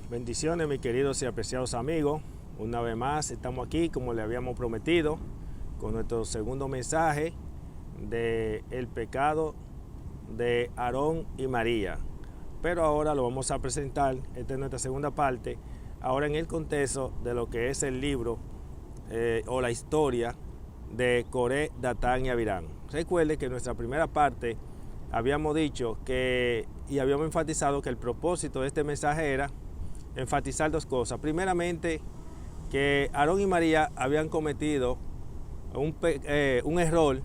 Bendiciones, mis queridos y apreciados amigos. Una vez más estamos aquí, como le habíamos prometido, con nuestro segundo mensaje de el pecado de Aarón y María. Pero ahora lo vamos a presentar, esta es nuestra segunda parte, ahora en el contexto de lo que es el libro o la historia de Coré, Datán y Abirán. Recuerde que en nuestra primera parte habíamos dicho que y habíamos enfatizado que el propósito de este mensaje era enfatizar dos cosas. Primeramente, que Aarón y María habían cometido un error,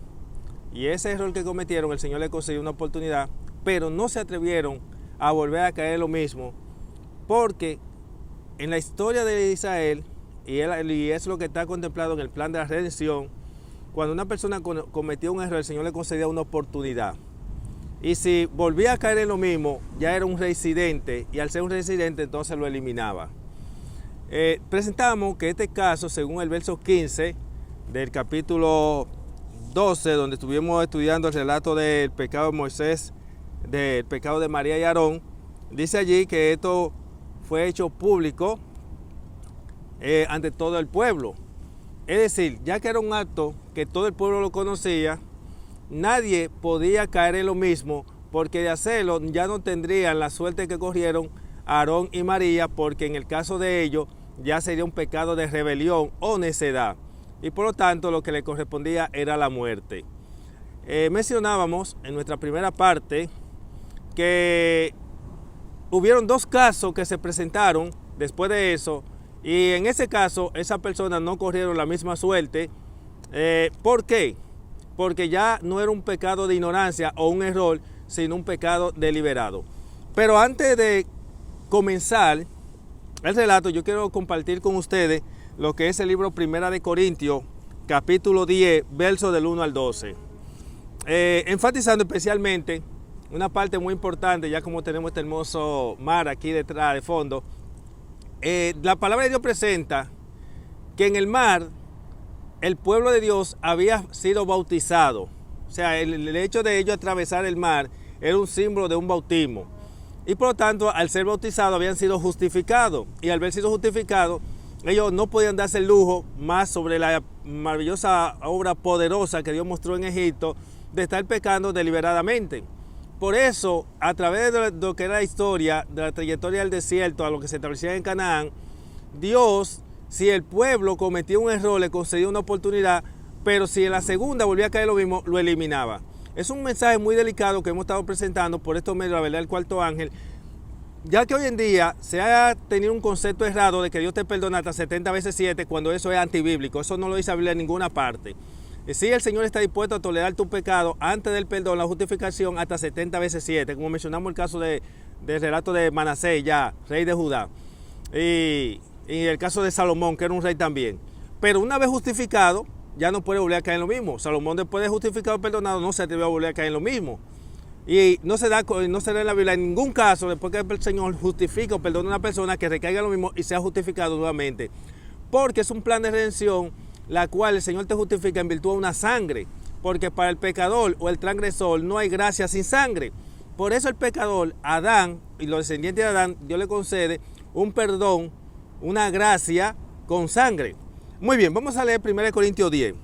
y ese error que cometieron el Señor le concedió una oportunidad, pero no se atrevieron a volver a caer en lo mismo, porque en la historia de Israel, y es lo que está contemplado en el plan de la redención, cuando una persona cometió un error, el Señor le concedía una oportunidad. Y si volvía a caer en lo mismo, ya era un reincidente, y al ser un reincidente entonces lo eliminaba. Presentamos que este caso, según el verso 15 del capítulo 12, donde estuvimos estudiando el relato del pecado de Moisés, del pecado de María y Aarón, dice allí que esto fue hecho público ante todo el pueblo. Es decir, ya que era un acto que todo el pueblo lo conocía, nadie podía caer en lo mismo, porque de hacerlo ya no tendrían la suerte que corrieron Aarón y María, porque en el caso de ellos ya sería un pecado de rebelión o necedad, y por lo tanto lo que le correspondía era la muerte. Mencionábamos en nuestra primera parte que hubieron dos casos que se presentaron después de eso, y en ese caso esas personas no corrieron la misma suerte. ¿Por qué? Porque ya no era un pecado de ignorancia o un error, sino un pecado deliberado. Pero antes de comenzar el relato, yo quiero compartir con ustedes lo que es el libro Primera de Corintios, capítulo 10, versos del 1 al 12. Enfatizando especialmente una parte muy importante, ya como tenemos este hermoso mar aquí detrás de fondo. La palabra de Dios presenta que en el mar el pueblo de Dios había sido bautizado. O sea, el hecho de ellos atravesar el mar era un símbolo de un bautismo. Y por lo tanto, al ser bautizados habían sido justificados. Y al haber sido justificados, ellos no podían darse el lujo más sobre la maravillosa obra poderosa que Dios mostró en Egipto de estar pecando deliberadamente. Por eso, a través de lo que era la historia, de la trayectoria del desierto a lo que se establecía en Canaán, Dios, si el pueblo cometía un error, le concedía una oportunidad, pero si en la segunda volvía a caer lo mismo, lo eliminaba. Es un mensaje muy delicado que hemos estado presentando por estos medios, la verdad del cuarto ángel, ya que hoy en día se ha tenido un concepto errado de que Dios te perdona hasta 70 veces 7, cuando eso es antibíblico. Eso no lo dice la Biblia en ninguna parte. Sí, el Señor está dispuesto a tolerar tu pecado antes del perdón, la justificación, hasta 70 veces 7, como mencionamos el caso del relato de Manasés, ya, rey de Judá. Y el caso de Salomón, que era un rey también. Pero una vez justificado, ya no puede volver a caer en lo mismo. Salomón, después de justificado y perdonado, no se atrevió a volver a caer en lo mismo. Y no se da en la Biblia en ningún caso, después que el Señor justifica o perdona a una persona, que recaiga en lo mismo y sea justificado nuevamente. Porque es un plan de redención, la cual el Señor te justifica en virtud de una sangre. Porque para el pecador o el transgresor no hay gracia sin sangre. Por eso el pecador, Adán y los descendientes de Adán, Dios le concede un perdón, una gracia con sangre. Muy bien, vamos a leer 1 Corintios 10.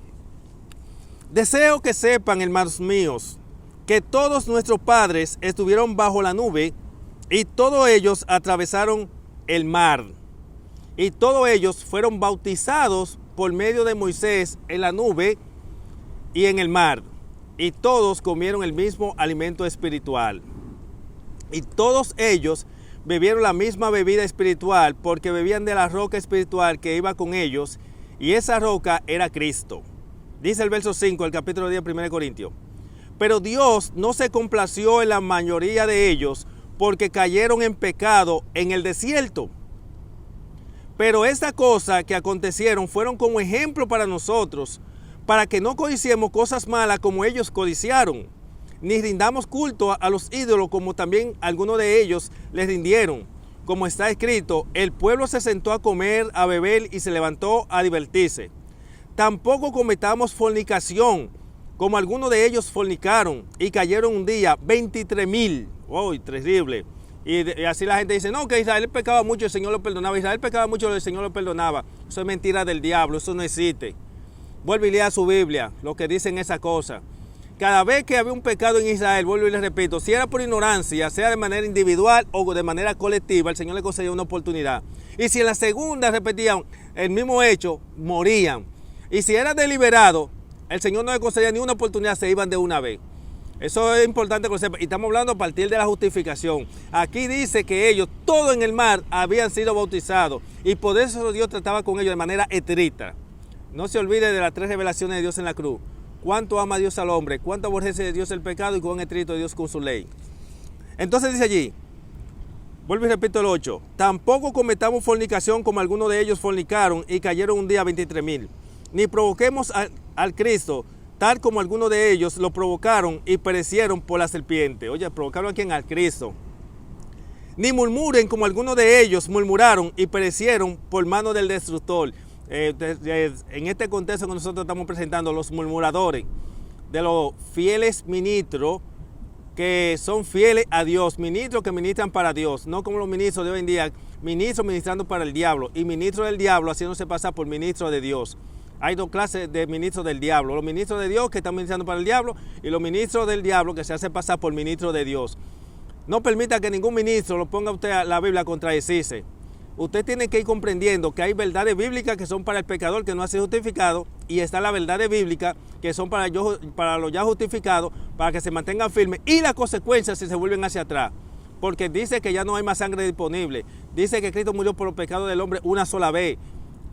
Deseo que sepan, hermanos míos, que todos nuestros padres estuvieron bajo la nube y todos ellos atravesaron el mar. Y todos ellos fueron bautizados por medio de Moisés en la nube y en el mar. Y todos comieron el mismo alimento espiritual. Y todos ellos bebieron la misma bebida espiritual, porque bebían de la roca espiritual que iba con ellos, y esa roca era Cristo. Dice el verso 5 del capítulo 10 de 1 Corintios. Pero Dios no se complació en la mayoría de ellos, porque cayeron en pecado en el desierto. Pero estas cosas que acontecieron fueron como ejemplo para nosotros, para que no codiciemos cosas malas como ellos codiciaron, ni rindamos culto a los ídolos como también algunos de ellos les rindieron. Como está escrito, el pueblo se sentó a comer, a beber y se levantó a divertirse. Tampoco cometamos fornicación, como algunos de ellos fornicaron y cayeron un día 23,000. ¡Oh, terrible! Y así la gente dice, no, que Israel pecaba mucho, el Señor lo perdonaba. Israel pecaba mucho, el Señor lo perdonaba. Eso es mentira del diablo, eso no existe. Vuelve y lea su Biblia, lo que dicen esa cosa. Cada vez que había un pecado en Israel, vuelvo y les repito, si era por ignorancia, sea de manera individual o de manera colectiva, el Señor le concedía una oportunidad. Y si en la segunda repetían el mismo hecho, morían. Y si era deliberado, el Señor no le concedía ni una oportunidad, se iban de una vez. Eso es importante que lo sepan. Y estamos hablando a partir de la justificación. Aquí dice que ellos, todos en el mar, habían sido bautizados. Y por eso Dios trataba con ellos de manera estricta. No se olvide de las 3 revelaciones de Dios en la cruz. Cuánto ama Dios al hombre, cuánto aborrece de Dios el pecado y cuán estricto Dios con su ley. Entonces dice allí, vuelvo y repito el 8. Tampoco cometamos fornicación como algunos de ellos fornicaron y cayeron un día 23,000. Ni provoquemos al Cristo, tal como algunos de ellos lo provocaron y perecieron por la serpiente. Oye, provocaron a quién, al Cristo. Ni murmuren como algunos de ellos murmuraron y perecieron por mano del destructor. En este contexto que nosotros estamos presentando, los murmuradores, de los fieles ministros que son fieles a Dios, ministros que ministran para Dios, no como los ministros de hoy en día, ministros ministrando para el diablo y ministros del diablo haciéndose pasar por ministros de Dios. Hay 2 clases de ministros del diablo, los ministros de Dios que están ministrando para el diablo y los ministros del diablo que se hacen pasar por ministros de Dios. No permita que ningún ministro lo ponga a usted a la Biblia a contradecirse. Usted tiene que ir comprendiendo que hay verdades bíblicas que son para el pecador que no ha sido justificado y está la verdades bíblicas que son para los ya justificados, para que se mantengan firmes y las consecuencias si se vuelven hacia atrás. Porque dice que ya no hay más sangre disponible. Dice que Cristo murió por los pecados del hombre una sola vez.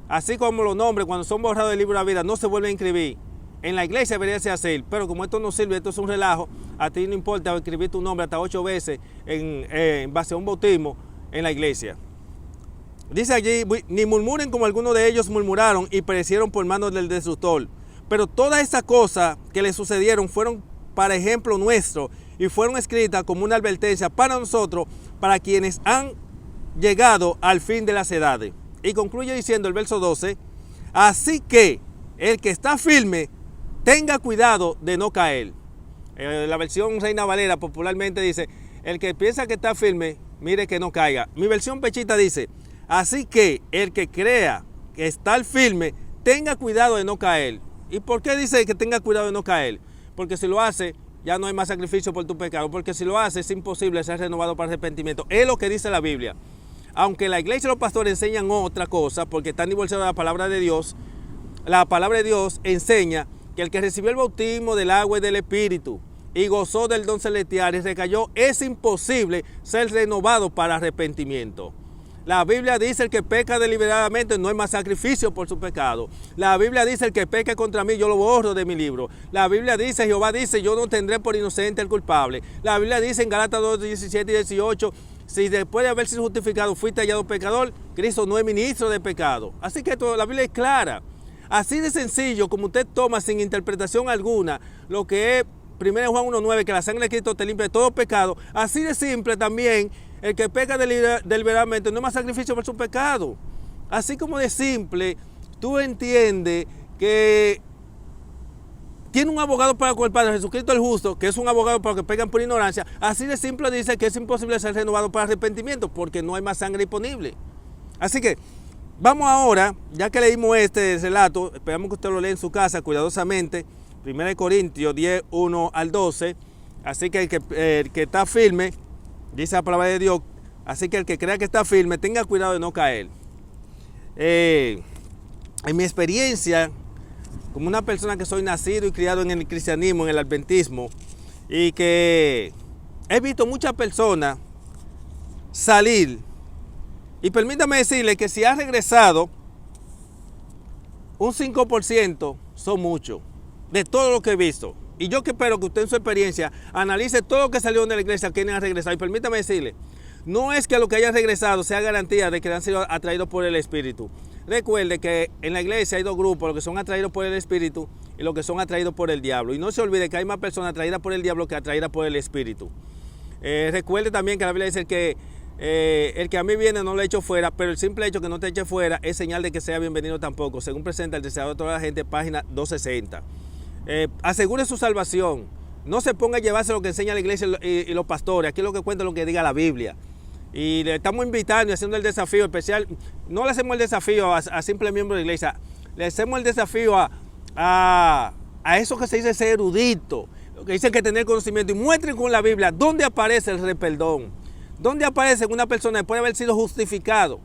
Así como los nombres cuando son borrados del libro de la vida no se vuelven a inscribir. En la iglesia debería ser así, pero como esto no sirve, esto es un relajo, a ti no importa escribir tu nombre hasta 8 veces en base a un bautismo en la iglesia. Dice allí, ni murmuren como algunos de ellos murmuraron y perecieron por manos del destructor. Pero todas esas cosas que le sucedieron fueron para ejemplo nuestro y fueron escritas como una advertencia para nosotros, para quienes han llegado al fin de las edades. Y concluye diciendo el verso 12, así que el que está firme tenga cuidado de no caer. La versión Reina Valera popularmente dice, el que piensa que está firme, mire que no caiga. Mi versión Pechita dice, así que el que crea que está firme, tenga cuidado de no caer. ¿Y por qué dice que tenga cuidado de no caer? Porque si lo hace, ya no hay más sacrificio por tu pecado. Porque si lo hace, es imposible ser renovado para arrepentimiento. Es lo que dice la Biblia. Aunque la iglesia y los pastores enseñan otra cosa, porque están divorciados de la palabra de Dios, la palabra de Dios enseña que el que recibió el bautismo del agua y del Espíritu y gozó del don celestial y recayó, es imposible ser renovado para arrepentimiento. La Biblia dice el que peca deliberadamente no hay más sacrificio por su pecado. La Biblia dice el que peca contra mí yo lo borro de mi libro. La Biblia dice, Jehová dice, yo no tendré por inocente al culpable. La Biblia dice en Gálatas 2, 17 y 18, si después de haber sido justificado fuiste hallado pecador, Cristo no es ministro de pecado. Así que la Biblia es clara. Así de sencillo como usted toma sin interpretación alguna lo que es 1 Juan 1:9, que la sangre de Cristo te limpia de todo pecado, así de simple también el que peca deliberadamente no es más sacrificio por su pecado. Así como de simple, tú entiendes que tiene un abogado para con el Padre, Jesucristo el justo, que es un abogado para los que pecan por ignorancia. Así de simple dice que es imposible ser renovado para arrepentimiento porque no hay más sangre disponible. Así que vamos ahora, ya que leímos este relato, esperamos que usted lo lea en su casa cuidadosamente, 1 Corintios 10, 1 al 12. Así que el que está firme, dice la palabra de Dios, así que el que crea que está firme, tenga cuidado de no caer. En mi experiencia, como una persona que soy nacido y criado en el cristianismo, en el adventismo, y que he visto muchas personas salir, y permítame decirle que si ha regresado, un 5% son muchos, de todo lo que he visto. Y yo que espero que usted en su experiencia analice todo lo que salió de la iglesia, quienes han regresado. Y permítame decirle, no es que a los que hayan regresado sea garantía de que han sido atraídos por el Espíritu. Recuerde que en la iglesia hay 2 grupos, los que son atraídos por el Espíritu y los que son atraídos por el diablo. Y no se olvide que hay más personas atraídas por el diablo que atraídas por el Espíritu. Recuerde también que la Biblia dice que el que a mí viene no lo echo fuera, pero el simple hecho que no te eche fuera es señal de que sea bienvenido tampoco, según presenta el deseado de toda la gente, página 260. Asegure su salvación, no se ponga a llevarse lo que enseña la iglesia y los pastores, aquí es lo que cuenta lo que diga la Biblia. Y le estamos invitando y haciendo el desafío especial. No le hacemos el desafío a simples miembros de la iglesia, le hacemos el desafío a eso que se dice ser erudito, lo que dice que tener conocimiento, y muestren con la Biblia dónde aparece el reperdón, dónde aparece una persona después de haber sido justificado,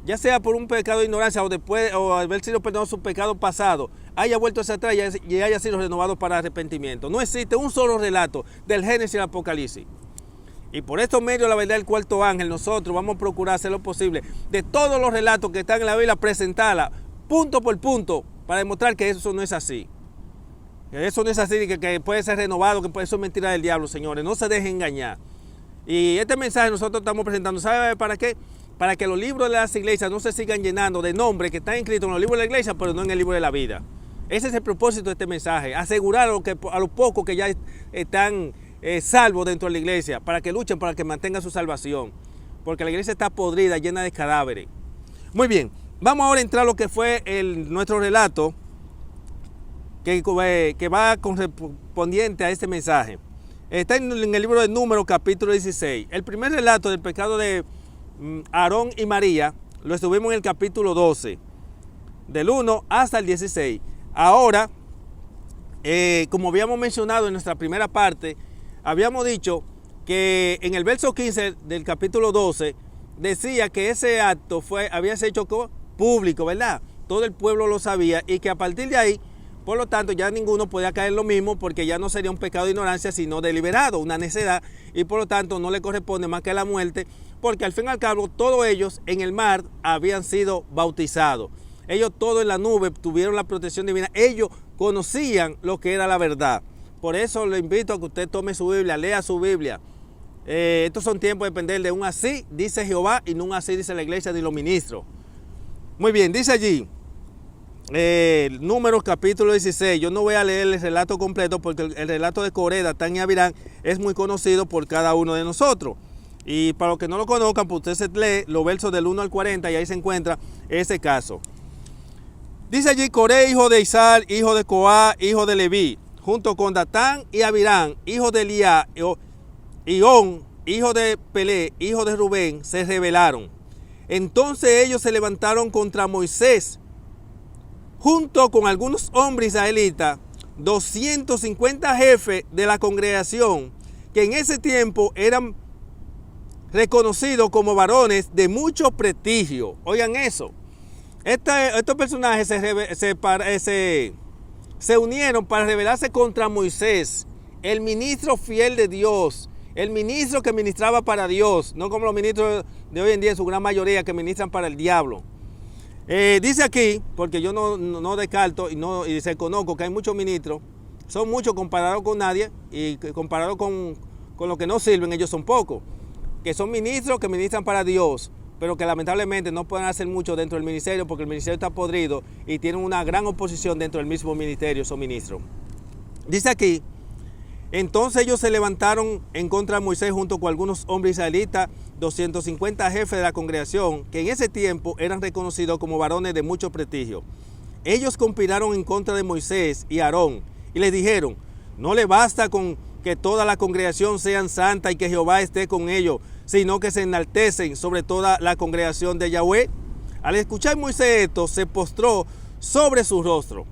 ya sea por un pecado de ignorancia o haber sido perdonado su pecado pasado, haya vuelto hacia atrás y haya sido renovado para arrepentimiento. No existe un solo relato del Génesis y el Apocalipsis. Y por estos medios, la verdad del cuarto ángel, nosotros vamos a procurar hacer lo posible de todos los relatos que están en la Biblia, presentarla punto por punto para demostrar que eso no es así. Que eso no es así, que puede ser renovado, que eso es mentira del diablo, señores. No se dejen engañar. Y este mensaje nosotros estamos presentando, ¿sabe para qué? Para que los libros de las iglesias no se sigan llenando de nombres que están inscritos en los libros de la iglesia, pero no en el libro de la vida. Ese es el propósito de este mensaje, asegurar a los pocos que ya están salvos dentro de la iglesia, para que luchen, para que mantengan su salvación. Porque la iglesia está podrida, llena de cadáveres. Muy bien, vamos ahora a entrar a lo que fue nuestro relato, que va correspondiente a este mensaje. Está en el libro de Números, capítulo 16. El primer relato del pecado de Aarón y María lo estuvimos en el capítulo 12, del 1 hasta el 16. Ahora, como habíamos mencionado en nuestra primera parte, habíamos dicho que en el verso 15 del capítulo 12 decía que ese acto había sido hecho público, ¿verdad? Todo el pueblo lo sabía, y que a partir de ahí, por lo tanto, ya ninguno podía caer en lo mismo, porque ya no sería un pecado de ignorancia, sino deliberado, una necedad, y por lo tanto no le corresponde más que la muerte, porque al fin y al cabo todos ellos en el mar habían sido bautizados. Ellos todos en la nube tuvieron la protección divina. Ellos conocían lo que era la verdad. Por eso le invito a que usted tome su Biblia, lea su Biblia. Estos son tiempos de depender de un así dice Jehová y no un así dice la iglesia ni los ministros. Muy bien, dice allí, Números capítulo 16. Yo no voy a leer el relato completo porque el relato de Coré, Datán y Abirán es muy conocido por cada uno de nosotros. Y para los que no lo conozcan, pues usted se lee los versos del 1 al 40 y ahí se encuentra ese caso. Dice allí: Coré, hijo de Izar, hijo de Coá, hijo de Leví, junto con Datán y Abirán, hijo de Elías, y On, hijo de Pelé, hijo de Rubén, se rebelaron. Entonces ellos se levantaron contra Moisés, junto con algunos hombres israelitas, 250 jefes de la congregación, que en ese tiempo eran reconocidos como varones de mucho prestigio. Oigan eso. Estos personajes se unieron para rebelarse contra Moisés, el ministro fiel de Dios, el ministro que ministraba para Dios, no como los ministros de hoy en día en su gran mayoría que ministran para el diablo. Dice aquí, porque yo no descarto y se conozco que hay muchos ministros, son muchos comparados con nadie, y comparados con los que no sirven, ellos son pocos, que son ministros que ministran para Dios, pero que lamentablemente no pueden hacer mucho dentro del ministerio porque el ministerio está podrido y tienen una gran oposición dentro del mismo ministerio, esos ministros. Dice aquí: entonces ellos se levantaron en contra de Moisés junto con algunos hombres israelitas, 250 jefes de la congregación, que en ese tiempo eran reconocidos como varones de mucho prestigio. Ellos conspiraron en contra de Moisés y Aarón y les dijeron: no le basta con que toda la congregación sean santa y que Jehová esté con ellos, sino que se enaltecen sobre toda la congregación de Yahweh. Al escuchar Moisés esto, se postró sobre su rostro.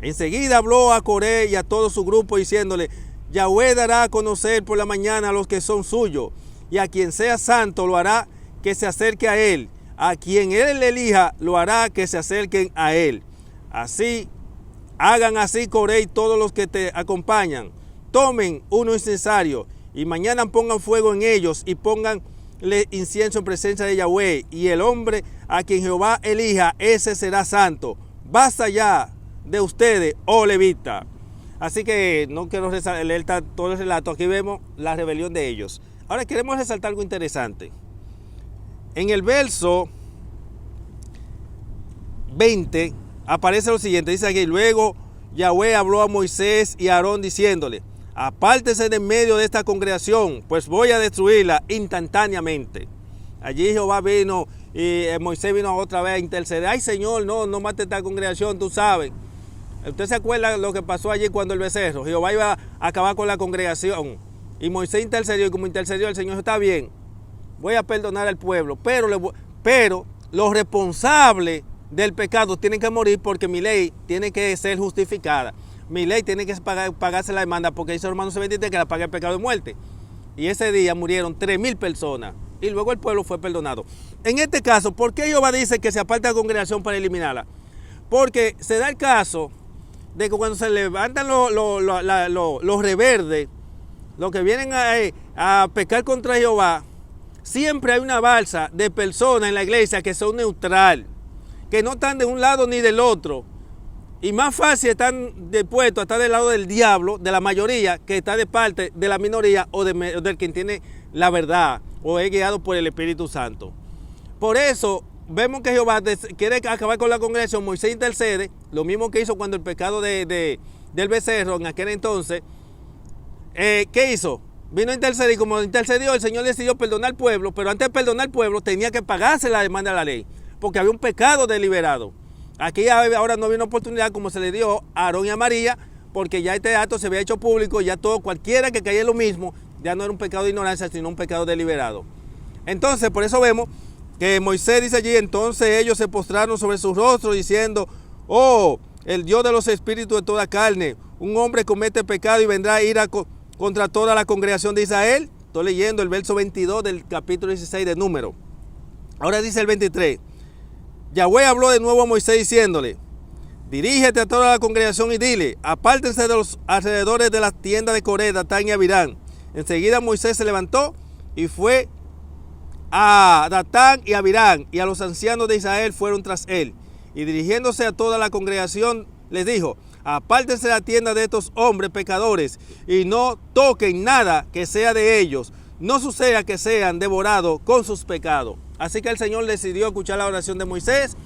Enseguida habló a Coré y a todo su grupo diciéndole: Yahweh dará a conocer por la mañana a los que son suyos, y a quien sea santo lo hará que se acerque a él. A quien él elija lo hará que se acerquen a él. Así, hagan así Coré y todos los que te acompañan. Tomen uno incensario y mañana pongan fuego en ellos y pónganle incienso en presencia de Yahweh. Y el hombre a quien Jehová elija, ese será santo. Basta ya de ustedes, oh levita. Así que no quiero leer todo el relato. Aquí vemos la rebelión de ellos. Ahora queremos resaltar algo interesante. En el verso 20 aparece lo siguiente. Dice aquí: luego Yahweh habló a Moisés y a Aarón diciéndole: apártese de en medio de esta congregación, pues voy a destruirla instantáneamente. Allí Jehová vino y Moisés vino otra vez a interceder. Ay, Señor, no mate esta congregación, tú sabes. ¿Usted se acuerda lo que pasó allí cuando el becerro? Jehová iba a acabar con la congregación. Y Moisés intercedió, y como intercedió, el Señor: está bien, voy a perdonar al pueblo, pero los responsables del pecado tienen que morir porque mi ley tiene que ser justificada. Mi ley tiene que pagarse la demanda porque dice Romanos 23 que la paga el pecado de muerte. Y ese día murieron 3,000 personas y luego el pueblo fue perdonado. En este caso, ¿por qué Jehová dice que se aparte la congregación para eliminarla? Porque se da el caso de que cuando se levantan los reverdes, los que vienen a pecar contra Jehová, siempre hay una balsa de personas en la iglesia que son neutral, que no están de un lado ni del otro. Y más fácil están dispuestos a estar del lado del diablo, de la mayoría, que está de parte de la minoría o del quien tiene la verdad o es guiado por el Espíritu Santo. Por eso vemos que Jehová quiere acabar con la congregación. Moisés intercede, lo mismo que hizo cuando el pecado del becerro en aquel entonces. ¿Qué hizo? Vino a interceder y como intercedió, el Señor decidió perdonar al pueblo, pero antes de perdonar al pueblo tenía que pagarse la demanda de la ley, porque había un pecado deliberado. Aquí ahora no había una oportunidad como se le dio a Aarón y a María, porque ya este acto se había hecho público, ya cualquiera que cayera en lo mismo, ya no era un pecado de ignorancia, sino un pecado deliberado. Entonces, por eso vemos que Moisés dice allí, entonces ellos se postraron sobre sus rostros diciendo, oh, el Dios de los espíritus de toda carne, un hombre comete pecado y vendrá a ir contra toda la congregación de Israel. Estoy leyendo el verso 22 del capítulo 16 de Números. Ahora dice el 23. Yahweh habló de nuevo a Moisés diciéndole, dirígete a toda la congregación y dile, apártense de los alrededores de las tiendas de Coré, Datán y Abirán. Enseguida Moisés se levantó y fue a Datán y Abirán, y a los ancianos de Israel fueron tras él. Y dirigiéndose a toda la congregación les dijo, apártense de la tienda de estos hombres pecadores y no toquen nada que sea de ellos, no suceda que sean devorados con sus pecados. Así que el Señor decidió escuchar la oración de Moisés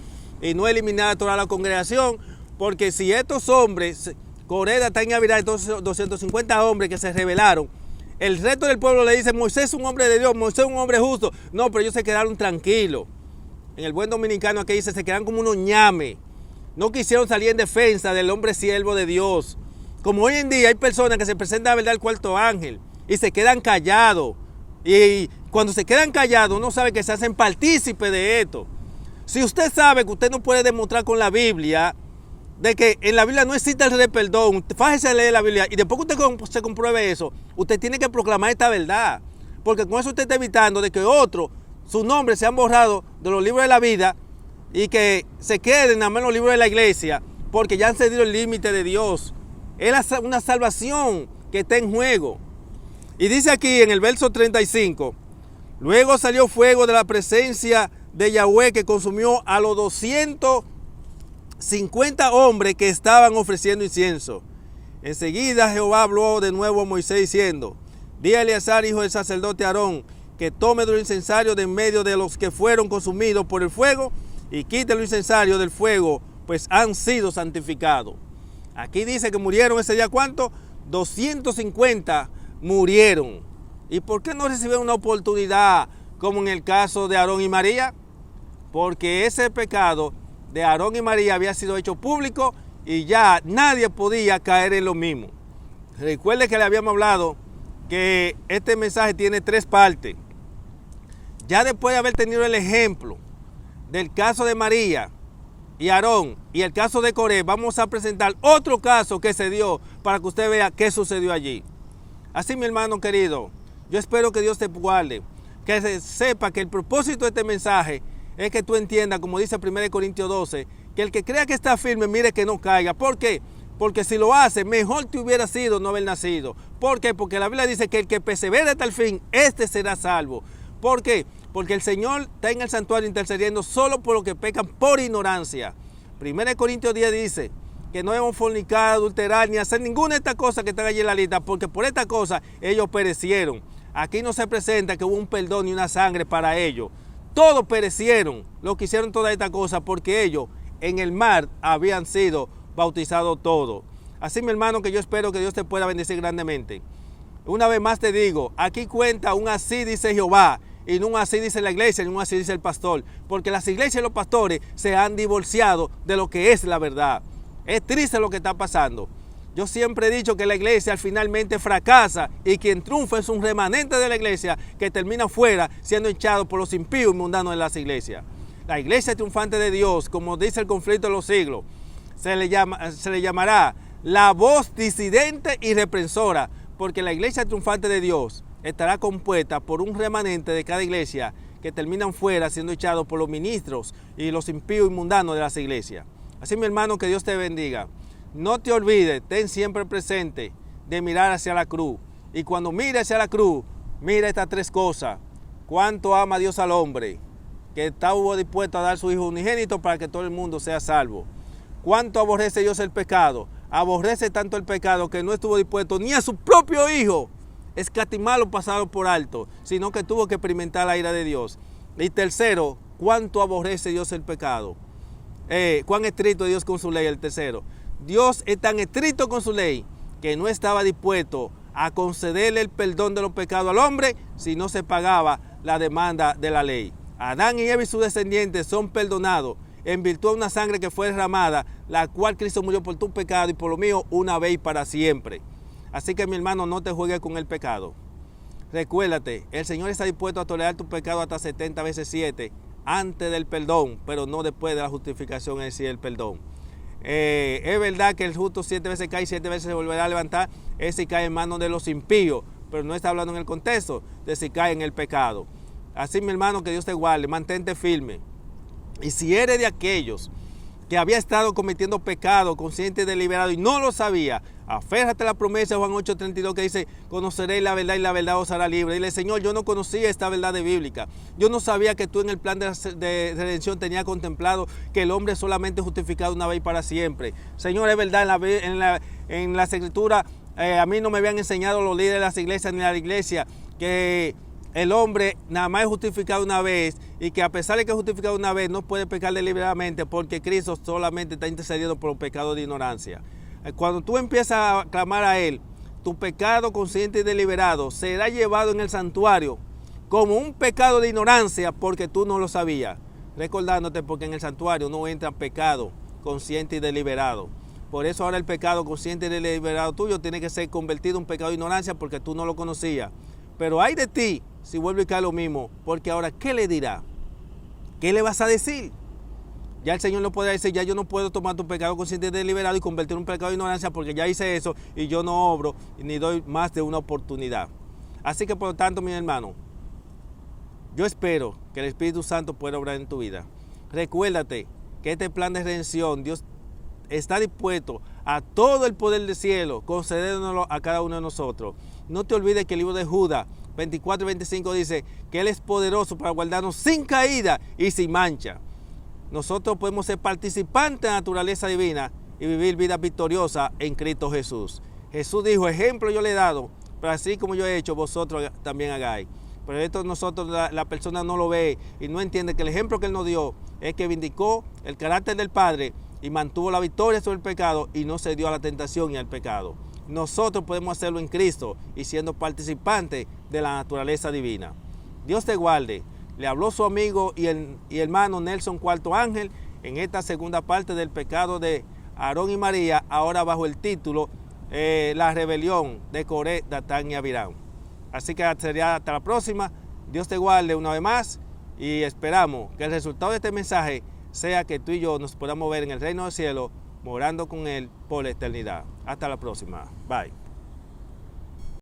y no eliminar a toda la congregación, porque si estos hombres, Coré, Datán y Abirán, estos 250 hombres que se rebelaron, el resto del pueblo le dice, Moisés es un hombre de Dios, Moisés es un hombre justo. No, pero ellos se quedaron tranquilos. En el buen dominicano aquí dice, se quedaron como unos ñames. No quisieron salir en defensa del hombre siervo de Dios. Como hoy en día hay personas que se presentan a verdad al cuarto ángel y se quedan callados. Y cuando se quedan callados, uno sabe que se hacen partícipes de esto. Si usted sabe que usted no puede demostrar con la Biblia de que en la Biblia no existe el perdón, fájese a leer la Biblia y después que usted se compruebe eso, usted tiene que proclamar esta verdad. Porque con eso usted está evitando de que otros, sus nombres sean borrados de los libros de la vida y que se queden nada más en los libros de la iglesia porque ya han cedido el límite de Dios. Es una salvación que está en juego. Y dice aquí en el verso 35, luego salió fuego de la presencia de Yahweh que consumió a los 250 hombres que estaban ofreciendo incienso. Enseguida Jehová habló de nuevo a Moisés diciendo, di a Eleazar, hijo del sacerdote Aarón, que tome del incensario de en medio de los que fueron consumidos por el fuego y quite el incensario del fuego, pues han sido santificados. Aquí dice que murieron ese día, ¿cuánto? 250 murieron. ¿Y por qué no recibieron una oportunidad como en el caso de Aarón y María? Porque ese pecado de Aarón y María había sido hecho público y ya nadie podía caer en lo mismo. Recuerde que le habíamos hablado que este mensaje tiene 3 partes. Ya después de haber tenido el ejemplo del caso de María y Aarón y el caso de Coré, vamos a presentar otro caso que se dio para que usted vea qué sucedió allí. Así, mi hermano querido, yo espero que Dios te guarde, que se sepa que el propósito de este mensaje es que tú entiendas, como dice 1 Corintios 12, que el que crea que está firme, mire que no caiga. ¿Por qué? Porque si lo hace, mejor te hubiera sido no haber nacido. ¿Por qué? Porque la Biblia dice que el que persevera hasta el fin, este será salvo. ¿Por qué? Porque el Señor está en el santuario intercediendo solo por los que pecan por ignorancia. 1 Corintios 10 dice que no debemos fornicar, adulterar, ni hacer ninguna de estas cosas que están allí en la lista, porque por estas cosas ellos perecieron. Aquí no se presenta que hubo un perdón y una sangre para ellos. Todos perecieron los que hicieron todas estas cosas porque ellos en el mar habían sido bautizados todos. Así, mi hermano, que yo espero que Dios te pueda bendecir grandemente. Una vez más te digo, aquí cuenta un así dice Jehová, y no un así dice la iglesia, ni un así dice el pastor, porque las iglesias y los pastores se han divorciado de lo que es la verdad. Es triste lo que está pasando. Yo siempre he dicho que la iglesia finalmente fracasa y quien triunfa es un remanente de la iglesia que termina fuera siendo echado por los impíos y mundanos de las iglesias. La iglesia triunfante de Dios, como dice el conflicto de los siglos, se le llamará la voz disidente y reprensora, porque la iglesia triunfante de Dios estará compuesta por un remanente de cada iglesia que terminan fuera siendo echados por los ministros y los impíos y mundanos de las iglesias. Así, mi hermano, que Dios te bendiga. No te olvides, ten siempre presente de mirar hacia la cruz. Y cuando mires hacia la cruz, mira estas tres cosas. Cuánto ama Dios al hombre, que estuvo dispuesto a dar su Hijo unigénito para que todo el mundo sea salvo. Cuánto aborrece Dios el pecado. Aborrece tanto el pecado que no estuvo dispuesto ni a su propio Hijo escatimarlo, pasarlo por alto, sino que tuvo que experimentar la ira de Dios. Y tercero, cuánto aborrece Dios el pecado. Cuán estricto es Dios con su ley, el tercero. Dios es tan estricto con su ley que no estaba dispuesto a concederle el perdón de los pecados al hombre si no se pagaba la demanda de la ley. Adán y Eva y sus descendientes son perdonados en virtud de una sangre que fue derramada, la cual Cristo murió por tu pecado y por lo mío una vez y para siempre. Así que, mi hermano, no te juegues con el pecado. Recuérdate, el Señor está dispuesto a tolerar tu pecado hasta 70 veces 7 antes del perdón, pero no después de la justificación, es decir, el perdón. Es verdad que el justo 7 veces cae y 7 veces se volverá a levantar, es si cae en manos de los impíos, pero no está hablando en el contexto de si cae en el pecado. Así, mi hermano, que Dios te guarde, mantente firme. Y si eres de aquellos que había estado cometiendo pecado consciente y deliberado y no lo sabía, aférrate a la promesa de Juan 8:32 que dice: conoceréis la verdad y la verdad os hará libre. Dile: Señor, yo no conocía esta verdad bíblica. Yo no sabía que tú en el plan de redención tenías contemplado que el hombre es solamente justificado una vez y para siempre. Señor, es verdad, en las escrituras a mí no me habían enseñado los líderes de las iglesias ni la iglesia que el hombre nada más es justificado una vez y que a pesar de que es justificado una vez no puede pecar deliberadamente porque Cristo solamente está intercediendo por los pecados de ignorancia. Cuando tú empiezas a clamar a Él, tu pecado consciente y deliberado será llevado en el santuario como un pecado de ignorancia porque tú no lo sabías. Recordándote, porque en el santuario no entra pecado consciente y deliberado. Por eso ahora el pecado consciente y deliberado tuyo tiene que ser convertido en un pecado de ignorancia porque tú no lo conocías. Pero hay de ti si vuelve a caer lo mismo, porque ahora, ¿qué le dirá? ¿Qué le vas a decir? Ya el Señor no podrá decir: ya yo no puedo tomar tu pecado consciente y deliberado y convertirlo en un pecado de ignorancia porque ya hice eso y yo no obro ni doy más de una oportunidad. Así que, por lo tanto, mi hermano, yo espero que el Espíritu Santo pueda obrar en tu vida. Recuérdate que este plan de redención, Dios está dispuesto a todo el poder del cielo concedérnoslo a cada uno de nosotros. No te olvides que el libro de Judas 24 y 25 dice que Él es poderoso para guardarnos sin caída y sin mancha. Nosotros podemos ser participantes de la naturaleza divina y vivir vida victoriosa en Cristo Jesús. Jesús dijo: ejemplo yo le he dado, pero así como yo he hecho, vosotros también hagáis. Pero esto nosotros, la persona no lo ve y no entiende que el ejemplo que Él nos dio es que vindicó el carácter del Padre y mantuvo la victoria sobre el pecado y no se dio a la tentación y al pecado. Nosotros podemos hacerlo en Cristo y siendo participantes de la naturaleza divina. Dios te guarde. Le habló su amigo y hermano Nelson Cuarto Ángel en esta segunda parte del pecado de Aarón y María, ahora bajo el título La rebelión de Coré, Datán y Abiram. Así que sería hasta la próxima. Dios te guarde una vez más y esperamos que el resultado de este mensaje sea que tú y yo nos podamos ver en el reino del cielo, morando con Él por la eternidad. Hasta la próxima. Bye.